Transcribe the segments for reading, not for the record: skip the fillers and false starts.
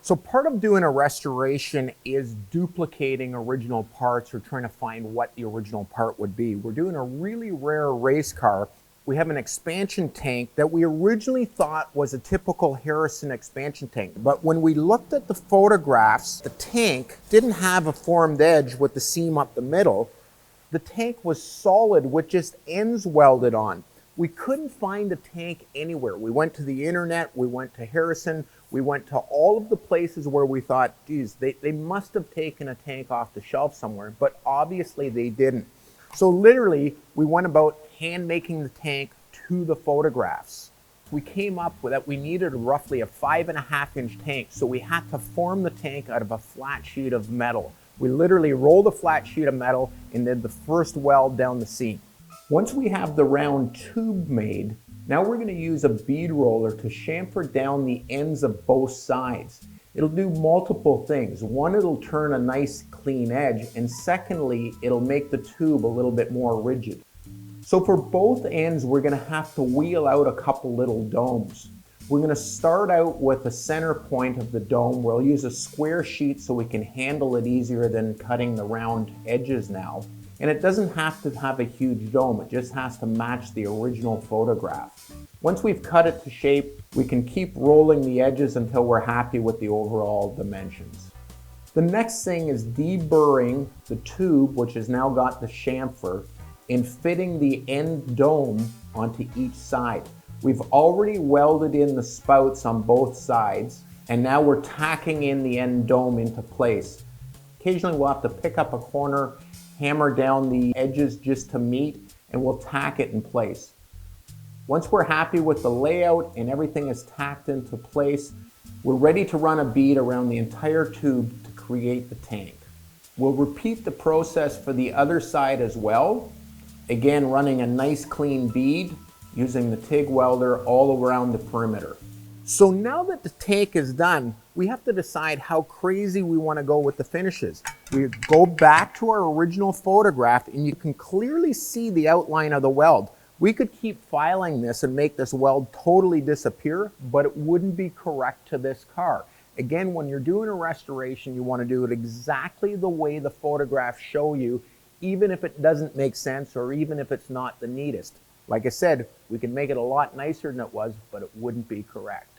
So part of doing a restoration is duplicating original parts or trying to find what the original part would be. We're doing a really rare race car. We have an expansion tank that we originally thought was a typical Harrison expansion tank. But when we looked at the photographs, the tank didn't have a formed edge with the seam up the middle. The tank was solid with just ends welded on. We couldn't find the tank anywhere. We went to the internet, we went to Harrison, we went to all of the places where we thought, geez, they must have taken a tank off the shelf somewhere, but obviously they didn't. So literally, we went about hand making the tank to the photographs. We came up with that we needed roughly a 5.5-inch tank, so we had to form the tank out of a flat sheet of metal. We literally rolled a flat sheet of metal and did the first weld down the seam. Once we have the round tube made, now we're going to use a bead roller to chamfer down the ends of both sides. It'll do multiple things. One, it'll turn a nice clean edge, and secondly, it'll make the tube a little bit more rigid. So for both ends, we're going to have to wheel out a couple little domes. We're going to start out with the center point of the dome. We'll use a square sheet so we can handle it easier than cutting the round edges now. And it doesn't have to have a huge dome, it just has to match the original photograph. Once we've cut it to shape, we can keep rolling the edges until we're happy with the overall dimensions. The next thing is deburring the tube, which has now got the chamfer, and fitting the end dome onto each side. We've already welded in the spouts on both sides, and now we're tacking in the end dome into place. Occasionally we'll have to pick up a corner, hammer down the edges just to meet, and we'll tack it in place. Once we're happy with the layout and everything is tacked into place, we're ready to run a bead around the entire tube to create the tank. We'll repeat the process for the other side as well, again running a nice clean bead using the TIG welder all around the perimeter. So now that the tank is done, we have to decide how crazy we want to go with the finishes. We go back to our original photograph and you can clearly see the outline of the weld. We could keep filing this and make this weld totally disappear, but it wouldn't be correct to this car. Again, when you're doing a restoration, you want to do it exactly the way the photographs show you, even if it doesn't make sense or even if it's not the neatest. Like I said, we can make it a lot nicer than it was, but it wouldn't be correct.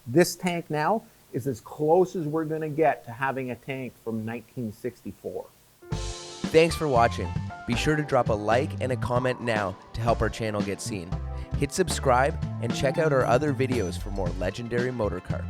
This tank now is as close as we're going to get to having a tank from 1964. Thanks for watching. Be sure to drop a like and a comment now to help our channel get seen. Hit subscribe and check out our other videos for more legendary motor car.